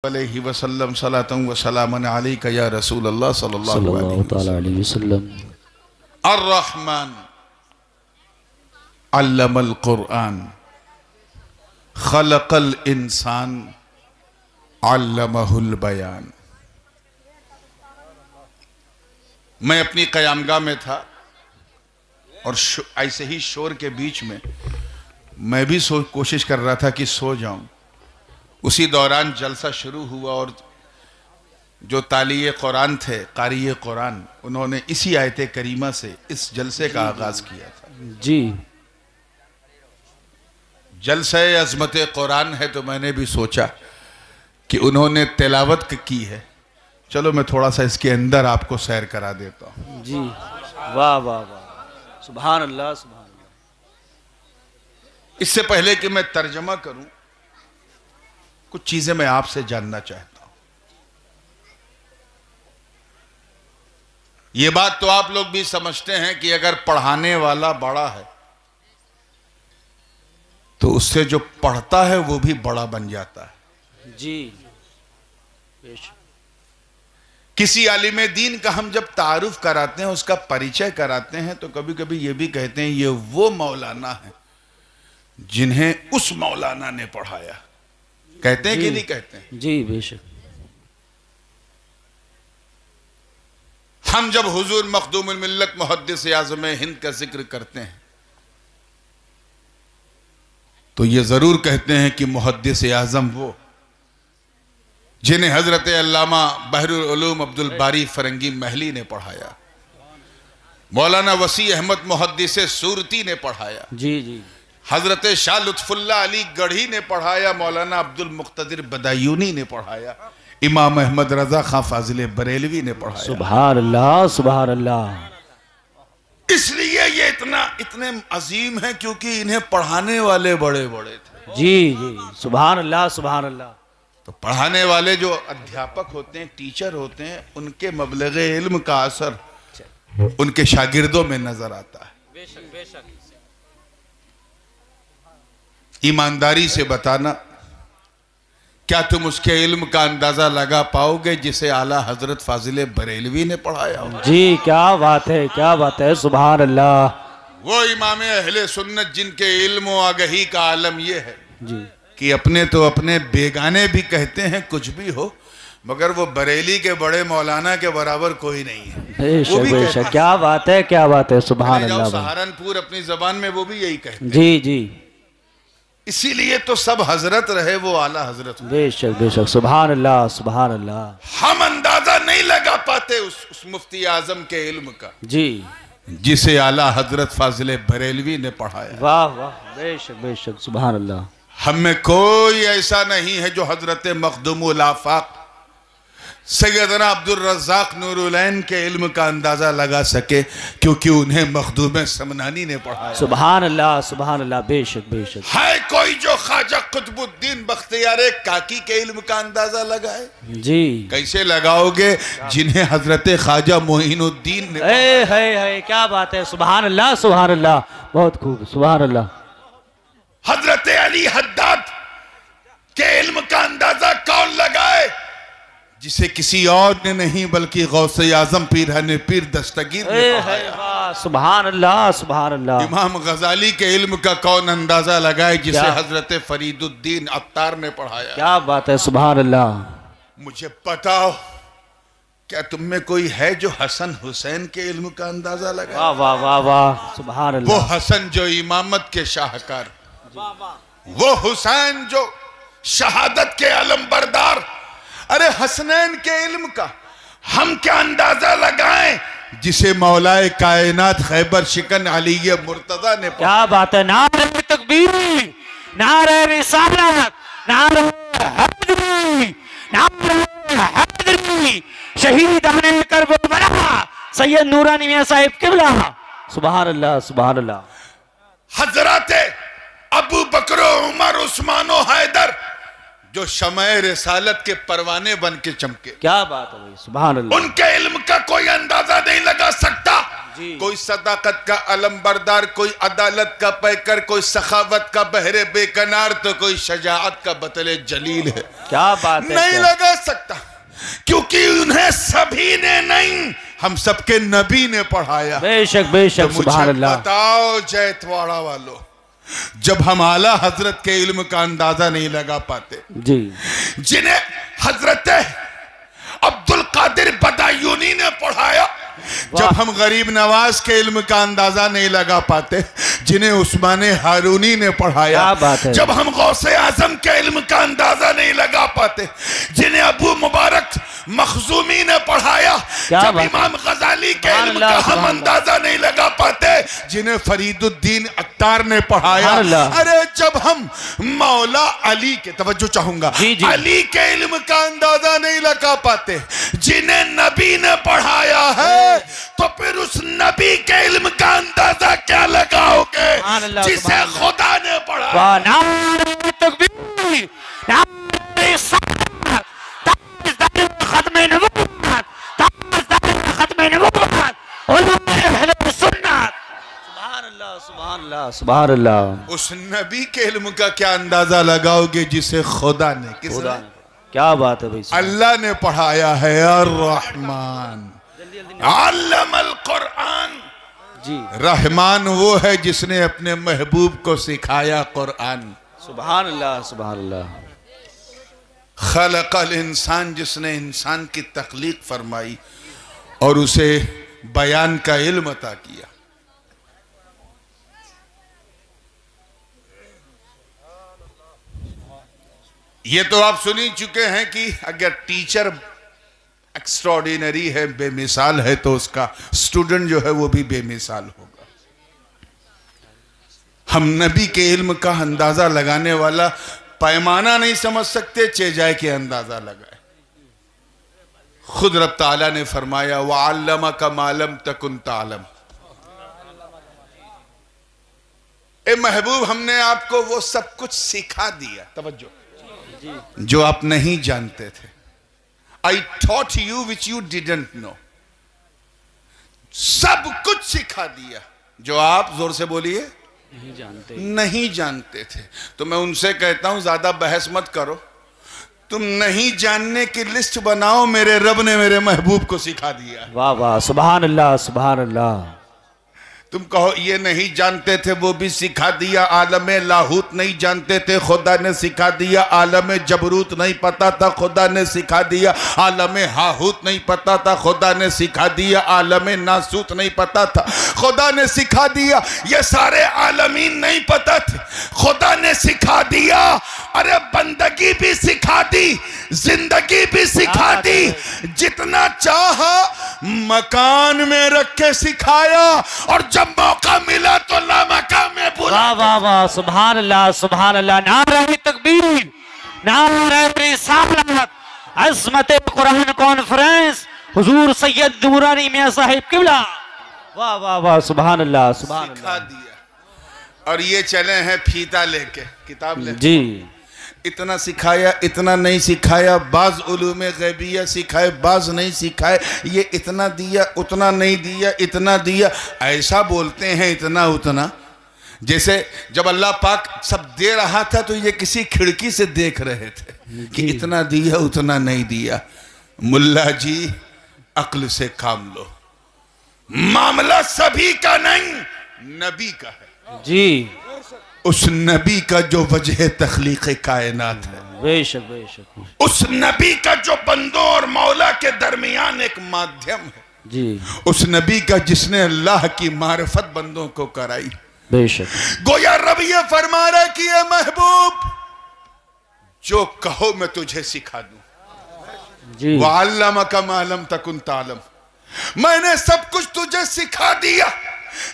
अलैहि वसल्लम सलातन व सलामन अलैका या रसूल अल्लाह सल्लल्लाहु अलैहि वसल्लम। अर्रहमान अल्लमल कुरआन खलकल इंसान अल्लमहुल बयान। मैं अपनी क़यामगाह में था और ऐसे ही शोर के बीच में मैं भी कोशिश कर रहा था कि सो जाऊं। उसी दौरान जलसा शुरू हुआ और जो तालिये कुरान थे, कारी कुरान, उन्होंने इसी आयत करीमा से इस जलसे का आगाज किया था। जी, जलसा अज़मत कुरान है तो मैंने भी सोचा कि उन्होंने तिलावत की है, चलो मैं थोड़ा सा इसके अंदर आपको सैर करा देता हूँ। जी, वाह वाह वाह, सुभान अल्लाह सुभान अल्लाह। इससे पहले कि मैं तर्जमा करूं, कुछ चीजें मैं आपसे जानना चाहता हूं। यह बात तो आप लोग भी समझते हैं कि अगर पढ़ाने वाला बड़ा है तो उससे जो पढ़ता है वो भी बड़ा बन जाता है। जी, किसी आलिम दीन का हम जब तारुफ कराते हैं, उसका परिचय कराते हैं, तो कभी कभी ये भी कहते हैं ये वो मौलाना है जिन्हें उस मौलाना ने पढ़ाया। कहते हैं कि नहीं कहते हैं? जी बेशक। हम जब हुजूर मखदूमुल मिल्लत मुहद्दिस आज़म हिंद का जिक्र करते हैं तो ये जरूर कहते हैं कि मुहद्दिस आज़म वो जिन्हें हजरत अल्लामा बहरुल उलूम अब्दुल बारी फरंगी महली ने पढ़ाया, मौलाना वसी अहमद मुहद्दिस सूरती ने पढ़ाया, जी जी, हजरत शाह लुत्फुल्लाह अली गढ़ी ने पढ़ाया, मौलाना अब्दुल मुख्तदिर बदायूनी ने पढ़ाया, इमाम अहमद रजा खां फाजिल बरेलवी ने पढ़ाया। सुभान अल्लाह सुभान अल्लाह। इसलिए ये इतने अजीम हैं क्योंकि इन्हें पढ़ाने वाले बड़े बड़े थे। जी जी, सुभान अल्लाह सुभान अल्लाह। तो पढ़ाने वाले जो अध्यापक होते हैं, टीचर होते हैं, उनके मबलगे इल्म का असर उनके शागिर्दों में नजर आता है। बेशक बेशक। ईमानदारी से बताना, क्या तुम उसके इल्म का अंदाजा लगा पाओगे जिसे आला हजरत फाजिल बरेलवी ने पढ़ाया हो? जी, क्या बात है, क्या बात है, सुभान अल्लाह। वो इमाम अहले सुन्नत जिनके इल्म व आगही का आलम ये है जी कि अपने तो अपने बेगाने भी कहते हैं कुछ भी हो, मगर वो बरेली के बड़े मौलाना के बराबर कोई नहीं है। बेशक बेशक, क्या बात है, क्या बात है, सुभान अल्लाह। सहारनपुर अपनी जबान में वो भी यही कहते हैं। जी जी, इसीलिए तो सब हजरत रहे, वो आला हजरत। बेशक बेशक, सुभान अल्लाह सुभान अल्लाह। हम अंदाजा नहीं लगा पाते उस मुफ्ती आजम के इल्म का जी, जिसे आला हजरत फाजिल बरेलवी ने पढ़ाया। वाह वाह, बेशक बेशक, सुभान अल्लाह। हम में कोई ऐसा नहीं है जो हजरत मखदूमुल आफाक सैयदना अब्दुल रज़्ज़ाक़ नूरुलैन के इल्म का अंदाजा लगा सके, क्योंकि उन्हें मखदूम समनानी ने पढ़ाया। सुभान अल्लाह सुभान अल्लाह, बेशक बेशक। है कोई जो ख्वाजा कुतुबुद्दीन बख्तियार काकी के इल्म का अंदाजा लगाए? जी, कैसे लगाओगे जिन्हें हजरत ख्वाजा मोइनुद्दीन ने? है, क्या बात है, सुभान अल्लाह सुभान अल्लाह, बहुत खूब, सुभान अल्लाह। हजरत अली हद्दाद के इल्म का अंदाजा कौन लगाए जिसे किसी और ने नहीं बल्कि गौसे आजम पीर हने पीर दस्तगीर ने पढ़ाया। सुभान अल्लाह सुभान अल्लाह। इमाम गजाली के इल्म का कौन अंदाजा लगाए जिसे हजरत फरीदुद्दीन अत्तार ने पढ़ाया। क्या बात है, सुभान अल्लाह। मुझे बताओ, क्या तुम में कोई है जो हसन हुसैन के इल्म का अंदाजा लगाए? वाह वाह वाह वाह, सुभान अल्लाह। वो हसन जो इमामत के शाहकार, वो हुसैन जो शहादत के अलम बरदार, अरे हसनैन के इल्म का हम क्या अंदाजा लगाएं जिसे मौलाए कायनात खैबर शिकन अली मुर्तजा ने? क्या बात है, नारे तकबीर, नारे रिसालत, नारे हैदरी, नारे हैदरी, शहीद हमने करबला सैयद नूरानी मियां साहिब किबला। सुभान अल्लाह सुभान अल्लाह। हजरत अबू बकर, उमर, उस्मान, हैदर जो शमए रिसालत के परवाने बन के चमके। क्या बात है भाई, सुभान अल्लाह। उनके इल्म का कोई अंदाजा नहीं लगा सकता। कोई सदाकत का अलमबरदार, कोई अदालत का पैकर, कोई सखावत का बहरे बेकनार, तो कोई शजाअत का बतले जलील है। क्या बात है, नहीं लगा सकता, क्योंकि उन्हें सभी ने नहीं, हम सबके नबी ने पढ़ाया। बेशक बेशक, तो सुभान अल्लाह। बताओ जैतवाड़ा वालों, जब हम आला हजरत के इल्म का अंदाजा नहीं लगा पाते जी, जिन्हें हजरत अब्दुल कादिर बदायूनी ने पढ़ाया, जब हम गरीब नवाज के इल्म का अंदाजा नहीं लगा पाते जिन्हें उस्माने हारूनी ने पढ़ाया, जब हम गौसे आजम के इल्म का अंदाजा नहीं लगा पाते जिन्हें अबू मुबारक मखजूमी ने पढ़ाया, जब इमाम गजाली के इल्म का हम अंदाजा नहीं लगा पाते जिन्हें फरीदुद्दीन अत्तार ने पढ़ाया, अरे जब हम मौला अली के, तवज्जो चाहूंगा, अली के इल्म का अंदाजा नहीं लगा पाते जिन्हें नबी ने पढ़ाया है, तो फिर उस नबी के इल्म का अंदाजा क्या लगाओगे जिसे खुदा ने पढ़ाया। नारे तकबीर, नारे सलात, ताज़दार खत्मे नबूवत, ताज़दार खत्मे नबूवत, उलमाए अहले सुन्नत। सुभान अल्लाह, सुभान अल्लाह, सुभान अल्लाह। उस नबी के इल्म का क्या अंदाजा लगाओगे जिसे खुदा ने, किसने? क्या बात है भाई, अल्लाह ने पढ़ाया है। अर्रहमान अल्लमल कुरान जी। रहमान वो है जिसने अपने महबूब को सिखाया कुरान। सुभान अल्लाह, सुभान अल्लाह। खलकल इंसान, जिसने इंसान की तख्लीक फरमाई और उसे बयान का इल्म अता किया। ये तो आप सुन ही चुके हैं कि अगर टीचर एक्स्ट्राऑर्डिनरी है, बेमिसाल है, तो उसका स्टूडेंट जो है वो भी बेमिसाल होगा। हम नबी के इल्म का अंदाजा लगाने वाला पैमाना नहीं समझ सकते, चेजाए के अंदाजा लगाए। खुद रब ताला ने फरमाया वअल्लमका मा लम तकुन तालम। ए महबूब, हमने आपको वो सब कुछ सिखा दिया, तवज्जो, जो आप नहीं जानते थे। I taught you which you didn't know। सब कुछ सिखा दिया जो आप, जोर से बोलिए, नहीं जानते थे। तो मैं उनसे कहता हूं ज्यादा बहस मत करो, तुम नहीं जानने की लिस्ट बनाओ, मेरे रब ने मेरे महबूब को सिखा दिया। वाह वाह, सुभान अल्लाह, सुभान अल्लाह। तुम कहो ये नहीं जानते थे, वो भी सिखा दिया। आलम लाहूत नहीं जानते थे, खुदा ने सिखा दिया। आलम जबरूत नहीं पता था, खुदा ने सिखा दिया। आलम हाहूत नहीं पता था, खुदा ने सिखा दिया। आलम नासूत नहीं पता था, खुदा ने सिखा दिया। ये सारे आलमीन नहीं पता थे, खुदा ने सिखा दिया। अरे बंदगी भी सिखा दी, जिंदगी भी सिखा दी, जितना चाहा मकान में रख के सिखाया, और जब मौका मिला तो लामकान में बुला। वाह वाह वाह, सुभान अल्लाह, सुभान अल्लाह। नारे तकबीर, नारे रिसालत, अज़मत कुरान कॉन्फ्रेंस, हुजूर सैयद नूरानी मियां साहिब किबला। वाह वाह वाह, सुभान अल्लाह, सुभान अल्लाह। सिखा दिया। और ये चले हैं फीता लेके, किताब ले जी। इतना सिखाया, इतना नहीं सिखाया। बाज उलूमे गैबिया सिखाए, बाज नहीं सिखाए। ये इतना दिया, उतना नहीं दिया, इतना दिया। ऐसा बोलते हैं इतना उतना, जैसे जब अल्लाह पाक सब दे रहा था तो ये किसी खिड़की से देख रहे थे कि इतना दिया, उतना नहीं दिया। मुल्ला जी, अक्ल से काम लो, मामला सभी का नहीं, नबी का है जी। उस नबी का जो वजह तख्लीक कायनात है, बेशक बेशक, उस नबी का जो बंदों और मौला के दरमियान एक माध्यम है जी। उस नबी का जिसने अल्लाह की मारिफत बंदों को कराई। बेशक, गोया रब ये फरमा रहा कि ए महबूब, जो कहो मैं तुझे सिखा दूं। जी। वअल्लमका मा लम तकुन तालम, मैंने सब कुछ तुझे सिखा दिया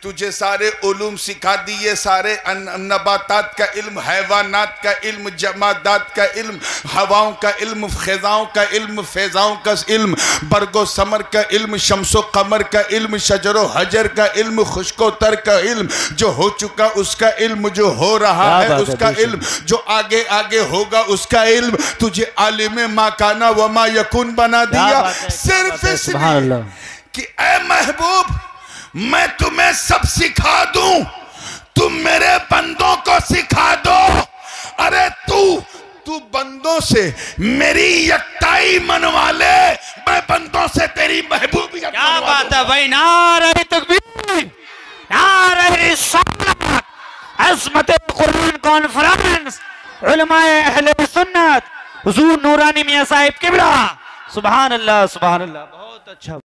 तुझे सारे उलूम सिखा दिए, सारे नबातात का इल्म, हैवानात का इल्म, जमादात का इल्म, हवाओं का इल्म, ख़िज़ाओं का इल्म, फ़ैज़ाओं का इल्म, बरगो समर का इल्म, शम्सो कमर का इल्म, शजरो हजर का इल्म, खुश्को तर का इल्म, जो हो चुका उसका इल्म, जो हो रहा है उसका इल्म, जो आगे आगे होगा उसका इल्म। तुझे आलिम माकाना व मा यकुन बना दिया सिर्फ इसलिए कि ऐ महबूब मैं तुम्हें सब सिखा दूं, तुम मेरे बंदों को सिखा दो। अरे तू बंदों से मेरी यकताई मनवा ले, मैं बंदों से तेरी महबूबियत। क्या बात है भाई, नारे तकबीर, नारे रिसालत, अज़मत कुरान कॉन्फ्रेंस, उलमाए अहले सुन्नत, हुजूर नूरानी मियां साहिब किबला। सुभान अल्लाह, सुभान अल्लाह, बहुत अच्छा।